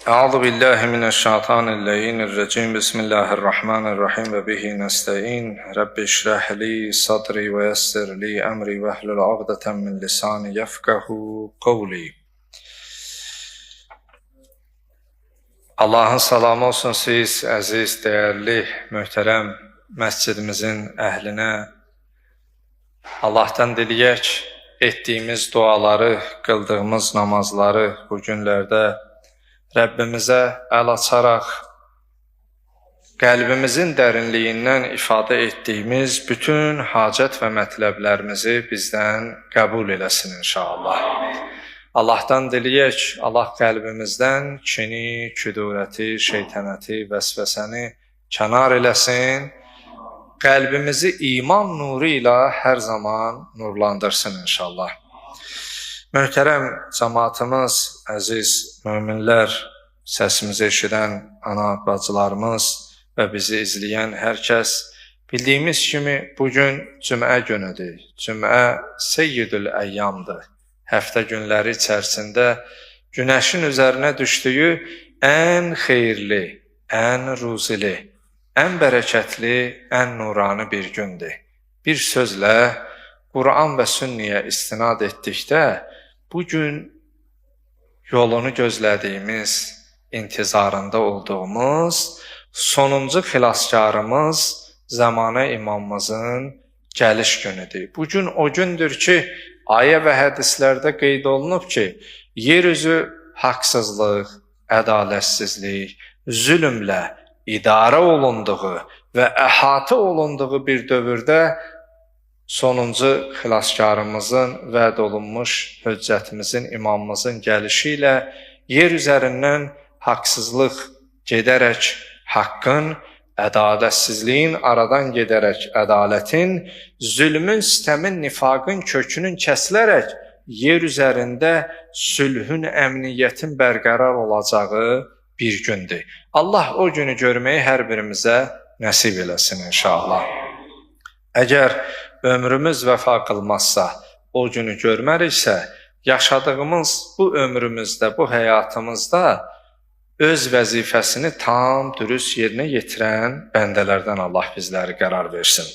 أعوذ بالله من الشيطان اللعين الرجيم بسم الله الرحمن الرحيم وبه نستعين رب اشرح لي صدري ويسر لي أمري واحلل عقدة من لساني يفقهوا قولي. Allahın salamı olsun siz, əziz, dəyərli, möhtərəm məscidimizin əhlinə. Allahdan diləyək, etdiyimiz duaları, qıldığımız namazları bu günlərdə Rəbbimizə əl açaraq qəlbimizin dərinliyindən ifadə etdiyimiz bütün hacət və mətləblərimizi bizdən qəbul eləsin inşallah. Allahdan diləyək, Allah qəlbimizdən kini, küdurəti, şeytanəti, vəsvəsəni kənar eləsin, qəlbimizi iman nuru ilə hər zaman nurlandırsın inşallah. Möhtərəm cəmaatımız, əziz möminlər, səsimizi eşidən ana bacılarımız və bizi izləyən hər kəs, bildiyimiz kimi bugün cümə günüdür. Cümə Seyyidül Əyyamdır. Həftə günləri içərisində günəşin üzərinə düşdüyü ən xeyirli, ən ruzili, ən bərəkətli, ən nurani bir gündür. Bir sözlə, Quran və sünniyə istinad etdikdə, bugün yolunu gözlədiyimiz, intizarında olduğumuz, sonuncu xilaskarımız, zamanə imamımızın gəliş günüdür. Bugün o gündür ki, ayə və hədislərdə qeyd olunub ki, yeryüzü haqsızlıq, ədalətsizlik, zülmlə idarə olunduğu və əhatə olunduğu bir dövrdə sonuncu xilaskarımızın, vəd olunmuş höccətimizin, imamımızın gəlişi ilə yer üzərindən haqsızlıq gedərək haqqın, ədalətsizliyin aradan gedərək ədalətin, zülmün, sitəmin, nifaqın kökünün kəsilərək yer üzərində sülhün, əmniyyətin bərqərar olacağı bir gündür. Allah o günü görməyi hər birimizə nəsib eləsin inşallah. Əgər ömrümüz vəfa qılmazsa, o günü görməriksə, yaşadığımız bu ömrümüzdə, bu həyatımızda öz vəzifəsini tam, dürüst yerinə yetirən bəndələrdən Allah bizləri qərar versin.